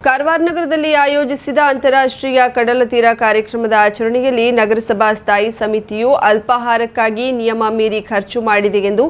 ಕಾರವಾರ ನಗರದಲ್ಲಿ ಆಯೋಜಿಸಿದ ಅಂತಾರಾಷ್ಟ್ರೀಯ ಕಡಲ ತೀರ ಕಾರ್ಯಕ್ರಮದ ಆಚರಣೆಯಲ್ಲಿ ನಗರಸಭಾ ಸ್ಥಾಯಿ ಸಮಿತಿಯು ಅಲ್ಪಾಹಾರಕ್ಕಾಗಿ ನಿಯಮ ಮೀರಿ ಖರ್ಚು ಮಾಡಿದೆ ಎಂದು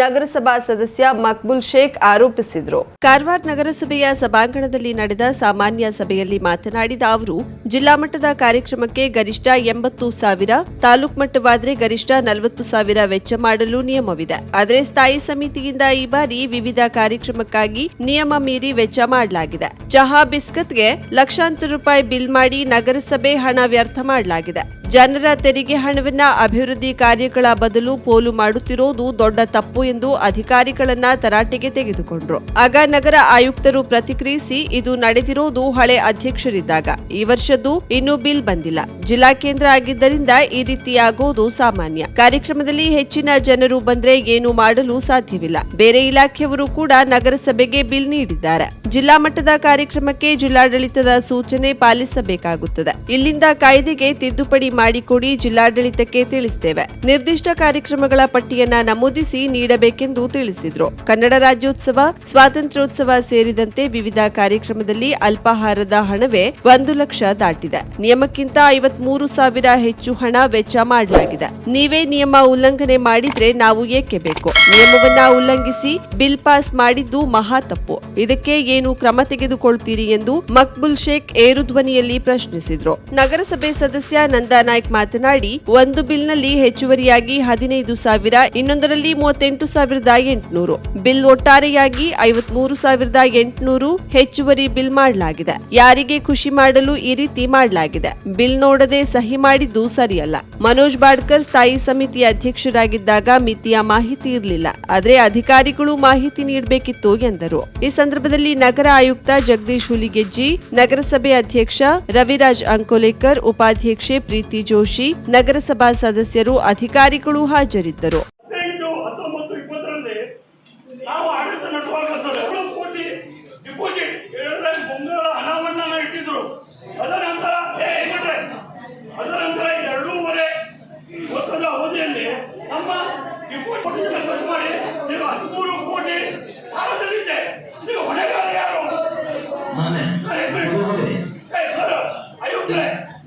ನಗರಸಭಾ ಸದಸ್ಯ ಮಕ್ಬುಲ್ ಶೇಖ್ ಆರೋಪಿಸಿದರು. ಕಾರವಾರ ನಗರಸಭೆಯ ಸಭಾಂಗಣದಲ್ಲಿ ನಡೆದ ಸಾಮಾನ್ಯ ಸಭೆಯಲ್ಲಿ ಮಾತನಾಡಿದ ಅವರು, ಜಿಲ್ಲಾ ಮಟ್ಟದ ಕಾರ್ಯಕ್ರಮಕ್ಕೆ ಗರಿಷ್ಠ 80,000, ತಾಲೂಕು ಮಟ್ಟವಾದರೆ ಗರಿಷ್ಠ 40,000 ವೆಚ್ಚ ಮಾಡಲು ನಿಯಮವಿದೆ. ಆದರೆ ಸ್ಥಾಯಿ ಸಮಿತಿಯಿಂದ ಈ ಬಾರಿ ವಿವಿಧ ಕಾರ್ಯಕ್ರಮಕ್ಕಾಗಿ ನಿಯಮ ಮೀರಿ ವೆಚ್ಚ ಮಾಡಲಾಗಿದೆ. ಚಹಾ ಬಿಸ್ಕತ್ಗೆ ಲಕ್ಷಾಂತರ ರೂಪಾಯಿ ಬಿಲ್ ಮಾಡಿ ನಗರಸಭೆ ಹಣ ವ್ಯರ್ಥ ಮಾಡಲಾಗಿದೆ. ಜನರ ತೆರಿಗೆ ಹಣವನ್ನ ಅಭಿವೃದ್ಧಿ ಕಾರ್ಯಗಳ ಬದಲು ಪೋಲು ಮಾಡುತ್ತಿರುವುದು ದೊಡ್ಡ ತಪ್ಪು ಎಂದು ಅಧಿಕಾರಿಗಳನ್ನ ತರಾಟೆಗೆ ತೆಗೆದುಕೊಂಡ್ರು. ಆಗ ನಗರ ಆಯುಕ್ತರು ಪ್ರತಿಕ್ರಿಯಿಸಿ, ಇದು ನಡೆದಿರೋದು ಹಳೆ ಅಧ್ಯಕ್ಷರಿದ್ದಾಗ, ಈ ವರ್ಷದ್ದು ಇನ್ನೂ ಬಿಲ್ ಬಂದಿಲ್ಲ. ಜಿಲ್ಲಾ ಕೇಂದ್ರ ಆಗಿದ್ದರಿಂದ ಈ ರೀತಿಯಾಗೋದು ಸಾಮಾನ್ಯ. ಕಾರ್ಯಕ್ರಮದಲ್ಲಿ ಹೆಚ್ಚಿನ ಜನರು ಬಂದ್ರೆ ಏನು ಮಾಡಲು ಸಾಧ್ಯವಿಲ್ಲ. ಬೇರೆ ಇಲಾಖೆಯವರು ಕೂಡ ನಗರಸಭೆಗೆ ಬಿಲ್ ನೀಡಿದ್ದಾರೆ. ಜಿಲ್ಲಾ ಮಟ್ಟದ ಕಾರ್ಯಕ್ರಮಕ್ಕೆ ಜಿಲ್ಲಾಡಳಿತದ ಸೂಚನೆ ಪಾಲಿಸಬೇಕಾಗುತ್ತದೆ. ಇಲ್ಲಿಂದ ಕಾಯ್ದೆಗೆ ತಿದ್ದುಪಡಿ ಮಾಡಿಕೊಡಿ, ಜಿಲ್ಲಾಡಳಿತಕ್ಕೆ ತಿಳಿಸುತ್ತೇವೆ. ನಿರ್ದಿಷ್ಟ ಕಾರ್ಯಕ್ರಮಗಳ ಪಟ್ಟಿಯನ್ನ ನಮೂದಿಸಿ ನೀಡಬೇಕೆಂದು ತಿಳಿಸಿದ್ರು. ಕನ್ನಡ ರಾಜ್ಯೋತ್ಸವ, ಸ್ವಾತಂತ್ರ್ಯೋತ್ಸವ ಸೇರಿದಂತೆ ವಿವಿಧ ಕಾರ್ಯಕ್ರಮದಲ್ಲಿ ಅಲ್ಪಾಹಾರದ ಹಣವೇ 1 ಲಕ್ಷ ದಾಟಿದೆ. ನಿಯಮಕ್ಕಿಂತ 53,000 ಹೆಚ್ಚು ಹಣ ವೆಚ್ಚ ಮಾಡಲಾಗಿದೆ. ನೀವೇ ನಿಯಮ ಉಲ್ಲಂಘನೆ ಮಾಡಿದ್ರೆ ನಾವು ಏಕೆ ಬೇಕು? ನಿಯಮವನ್ನ ಉಲ್ಲಂಘಿಸಿ ಬಿಲ್ ಪಾಸ್ ಮಾಡಿದ್ದು ಮಹಾ ತಪ್ಪು. ಇದಕ್ಕೆ ಏನು ಕ್ರಮ ತೆಗೆದುಕೊಳ್ತೀರಿ ಎಂದು ಮಕ್ಬುಲ್ ಶೇಖ್ ಏರು ಧ್ವನಿಯಲ್ಲಿ ಪ್ರಶ್ನಿಸಿದ್ರು. ನಗರಸಭೆ ಸದಸ್ಯ ನಂದಾ ನಾಯ್ಕ್ ಮಾತನಾಡಿ, ಒಂದು ಬಿಲ್ನಲ್ಲಿ ಹೆಚ್ಚುವರಿಯಾಗಿ 15,000, ಇನ್ನೊಂದರಲ್ಲಿ 38,800 ಬಿಲ್, ಒಟ್ಟಾರೆಯಾಗಿ 53,800 ಹೆಚ್ಚುವರಿ ಬಿಲ್ ಮಾಡಲಾಗಿದೆ. ಯಾರಿಗೆ ಖುಷಿ ಮಾಡಲು ಈ ರೀತಿ ಮಾಡಲಾಗಿದೆ? ಬಿಲ್ ನೋಡದೆ ಸಹಿ ಮಾಡಿದ್ದು ಸರಿಯಲ್ಲ. ಮನೋಜ್ ಬಾಡ್ಕರ್ ಸ್ಥಾಯಿ ಸಮಿತಿ ಅಧ್ಯಕ್ಷರಾಗಿದ್ದಾಗ ಮಿತಿಯ ಮಾಹಿತಿ ಇರಲಿಲ್ಲ, ಆದ್ರೆ ಅಧಿಕಾರಿಗಳು ಮಾಹಿತಿ ನೀಡಬೇಕಿತ್ತು ಎಂದರು. ಈ ಸಂದರ್ಭದಲ್ಲಿ ನಗರ ಆಯುಕ್ತ ಜಗದೀಶ್ ಹುಲಿಗೆಜ್ಜಿ, ನಗರಸಭೆ ಅಧ್ಯಕ್ಷ ರವಿರಾಜ್ ಅಂಕೋಲೇಕರ್, ಉಪಾಧ್ಯಕ್ಷೆ ಪ್ರೀತಿ ಜೋಶಿ, ನಗರಸಭಾ ಸದಸ್ಯರು, ಅಧಿಕಾರಿಗಳು ಹಾಜರಿದ್ದರು.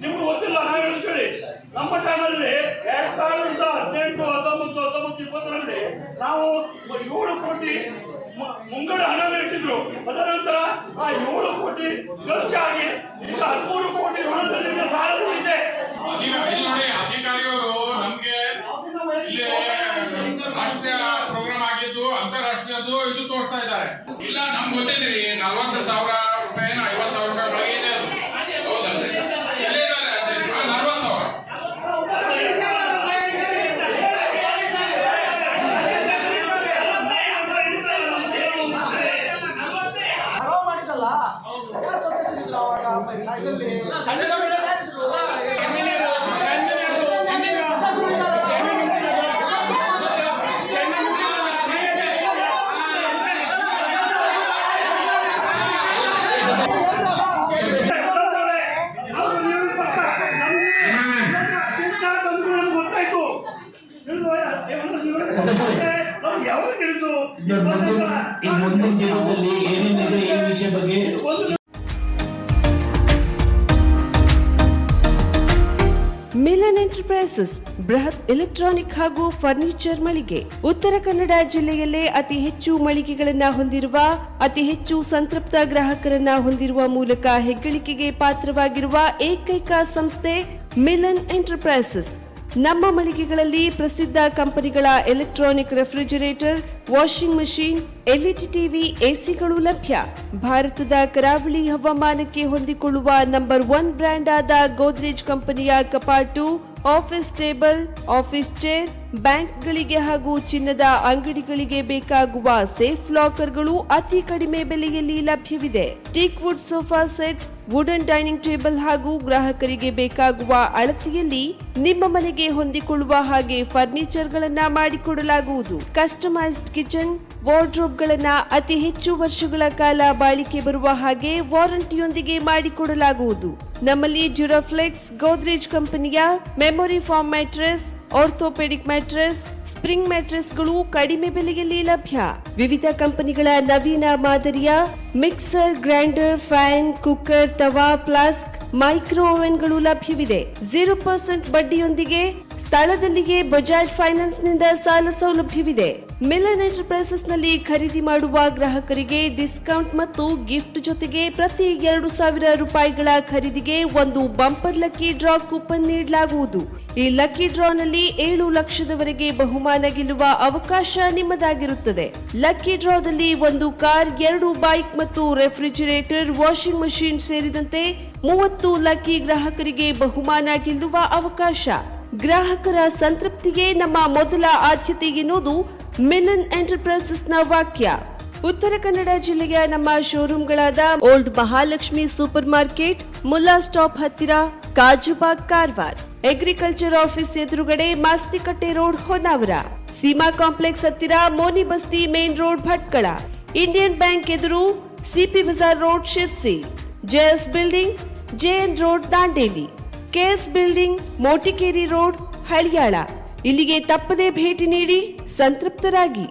ನಿಮ್ಗೆ ಗೊತ್ತಿಲ್ಲ, ನಾವು ಹೇಳ್ತೀವಿ. ನಮ್ಮ ಟೈಮಲ್ಲಿ 2018-19-20 ನಾವು 7 ಕೋಟಿ ಮುಂಗಡ ಹಣವನ್ನು ಇಟ್ಟಿದ್ರು. ಅದರ ನಂತರ ಆ 7 ಕೋಟಿ ಖರ್ಚಾಗಿ ಈಗ 13 ಕೋಟಿ ಹಣದಲ್ಲಿ ಸಾಲದಲ್ಲಿದೆ. ಅಧಿಕಾರಿಗಳು ನಮ್ಗೆ ರಾಷ್ಟ್ರೀಯ ಪ್ರೋಗ್ರಾಮ್ ಆಗಿದ್ದು ಅಂತಾರಾಷ್ಟ್ರೀಯದ್ದು ಇದು ತೋರಿಸ್ತಾ ಇದ್ದಾರೆ. ಇಲ್ಲ ನಮ್ಗೆ ಗೊತ್ತಿದ್ರಿ 40,000 ರೂಪಾಯಿ 50,000 ರೂಪಾಯಿ ಒಳಗೆ ಇದೆ. ಹೌದಲ್ರಿ? ಇಲ್ಲೇ ಇದ್ದಾರೆ 40,000. ಮಿಲನ್ ಎಂಟರ್ಪ್ರೈಸಸ್ ಬೃಹತ್ ಎಲೆಕ್ಟ್ರಾನಿಕ್ ಹಾಗೂ ಫರ್ನಿಚರ್ ಮಳಿಗೆ. ಉತ್ತರ ಕನ್ನಡ ಜಿಲ್ಲೆಯಲ್ಲೇ ಅತಿ ಹೆಚ್ಚು ಮಳಿಗೆಗಳನ್ನು ಹೊಂದಿರುವ, ಅತಿ ಹೆಚ್ಚು ಸಂತೃಪ್ತ ಗ್ರಾಹಕರನ್ನ ಹೊಂದಿರುವ ಮೂಲಕ ಹೆಗ್ಗಳಿಕೆಗೆ ಪಾತ್ರವಾಗಿರುವ ಏಕೈಕ ಸಂಸ್ಥೆ ಮಿಲನ್ ಎಂಟರ್ಪ್ರೈಸಸ್. ನಮ್ಮ ಮಳಿಗೆಗಳಲ್ಲಿ ಪ್ರಸಿದ್ಧ ಕಂಪನಿಗಳ electronic refrigerator, washing machine, LED TV, ಎಸಿಗಳು ಲಭ್ಯ. ಭಾರತದ ಕರಾವಳಿ ಹವಾಮಾನಕ್ಕೆ ಹೊಂದಿಕೊಳ್ಳುವ ನಂಬರ್ 1 ಬ್ರ್ಯಾಂಡ್ ಆದ ಗೋದ್ರೇಜ್ ಕಂಪನಿಯ ಕಪಾಟು, ಆಫೀಸ್ ಟೇಬಲ್, ಆಫೀಸ್ ಚೇರ್, ಬ್ಯಾಂಕ್ಗಳಿಗೆ ಹಾಗೂ ಚಿನ್ನದ ಅಂಗಡಿಗಳಿಗೆ ಬೇಕಾಗುವ ಸೇಫ್ ಲಾಕರ್ಗಳು ಅತಿ ಕಡಿಮೆ ಬೆಲೆಯಲ್ಲಿ ಲಭ್ಯವಿದೆ. Teak wood sofa set, wooden dining table ಹಾಗೂ ಗ್ರಾಹಕರಿಗೆ ಬೇಕಾಗುವ ಅಳತೆಯಲ್ಲಿ ನಿಮ್ಮ ಮನೆಗೆ ಹೊಂದಿಕೊಳ್ಳುವ ಹಾಗೆ ಫರ್ನಿಚರ್ಗಳನ್ನ ಮಾಡಿಕೊಡಲಾಗುವುದು. ಕಸ್ಟಮೈಸ್ಡ್ ಕಿಚನ್, ವಾರ್ಡ್ರೋಬ್ಗಳನ್ನ ಅತಿ ಹೆಚ್ಚು ವರ್ಷಗಳ ಕಾಲ ಬಾಳಿಕೆ ಬರುವ ಹಾಗೆ ವಾರಂಟಿಯೊಂದಿಗೆ ಮಾಡಿಕೊಡಲಾಗುವುದು. ನಮ್ಮಲ್ಲಿ ಡ್ಯೂರಾಫ್ಲೆಕ್ಸ್, ಗೋದ್ರೇಜ್ ಕಂಪನಿಯ memory foam mattress, orthopedic mattress, spring ಮ್ಯಾಟ್ರೆಸ್ಗಳು ಕಡಿಮೆ ಬೆಲೆಯಲ್ಲಿ ಲಭ್ಯ. ವಿವಿಧ ಕಂಪನಿಗಳ ನವೀನ ಮಾದರಿಯ ಮಿಕ್ಸರ್, ಗ್ರೈಂಡರ್, ಫ್ಯಾನ್, ಕುಕ್ಕರ್, ತವಾ, ಫ್ಲಾಸ್ಕ್, ಮೈಕ್ರೋ ಓವೆನ್ಗಳು ಲಭ್ಯವಿದೆ. 0% ಬಡ್ಡಿಯೊಂದಿಗೆ ಸ್ಥಳದಲ್ಲಿಯೇ ಬಜಾಜ್ ಫೈನಾನ್ಸ್ನಿಂದ ಸಾಲ ಸೌಲಭ್ಯವಿದೆ. ಮಿಲನ್ ಎಂಟರ್ಪ್ರೈಸಸ್ ನಲ್ಲಿ ಖರೀದಿ ಮಾಡುವ ಗ್ರಾಹಕರಿಗೆ ಡಿಸ್ಕೌಂಟ್ ಮತ್ತು ಗಿಫ್ಟ್ ಜೊತೆಗೆ ಪ್ರತಿ 2,000 ರೂಪಾಯಿಗಳ ಖರೀದಿಗೆ ಒಂದು ಬಂಪರ್ ಲಕ್ಕಿ ಡ್ರಾ ಕೂಪನ್ ನೀಡಲಾಗುವುದು. ಈ ಲಕ್ಕಿ ಡ್ರಾನಲ್ಲಿ 7 ಲಕ್ಷದವರೆಗೆ ಬಹುಮಾನ ಗೆಲ್ಲುವ ಅವಕಾಶ ನಿಮ್ಮದಾಗಿರುತ್ತದೆ. ಲಕ್ಕಿ ಡ್ರಾದಲ್ಲಿ 1 ಕಾರ್, 2 ಬೈಕ್ ಮತ್ತು ರೆಫ್ರಿಜಿರೇಟರ್, ವಾಷಿಂಗ್ ಮಷಿನ್ ಸೇರಿದಂತೆ 30 ಲಕ್ಕಿ ಗ್ರಾಹಕರಿಗೆ ಬಹುಮಾನ ಗೆಲ್ಲುವ ಅವಕಾಶ. ಗ್ರಾಹಕರ ಸಂತೃಪ್ತಿಗೆ ನಮ್ಮ ಮೊದಲ ಆದ್ಯತೆ ಎನ್ನುವುದು ಮಿಲನ್ ಎಂಟರ್ಪ್ರೈಸಸ್ನ ವಾಕ್ಯ. ಉತ್ತರ ಕನ್ನಡ ಜಿಲ್ಲೆಯ ನಮ್ಮ ಶೋರೂಮ್ಗಳಾದ old Mahalakshmi super market, Mulla stop ಹತ್ತಿರ, ಕಾಜುಬಾಗ್, ಕಾರವಾರ, ಅಗ್ರಿಕಲ್ಚರ್ ಆಫೀಸ್ ಎದುರುಗಡೆ, ಮಾಸ್ತಿಕಟ್ಟೆ ರೋಡ್, ಹೊನ್ನಾವರ, ಸೀಮಾ ಕಾಂಪ್ಲೆಕ್ಸ್ ಹತ್ತಿರ, Moni Basti main road, Bhatkal, Indian bank ಎದುರು, CP bazaar road, Sirsi, JS building, JN road, Dandeli, KS building, Motikeri road, Haliyal. ಇಲ್ಲಿಗೆ ತಪ್ಪದೇ ಭೇಟಿ ನೀಡಿ ಸಂತೃಪ್ತರಾಗಿ.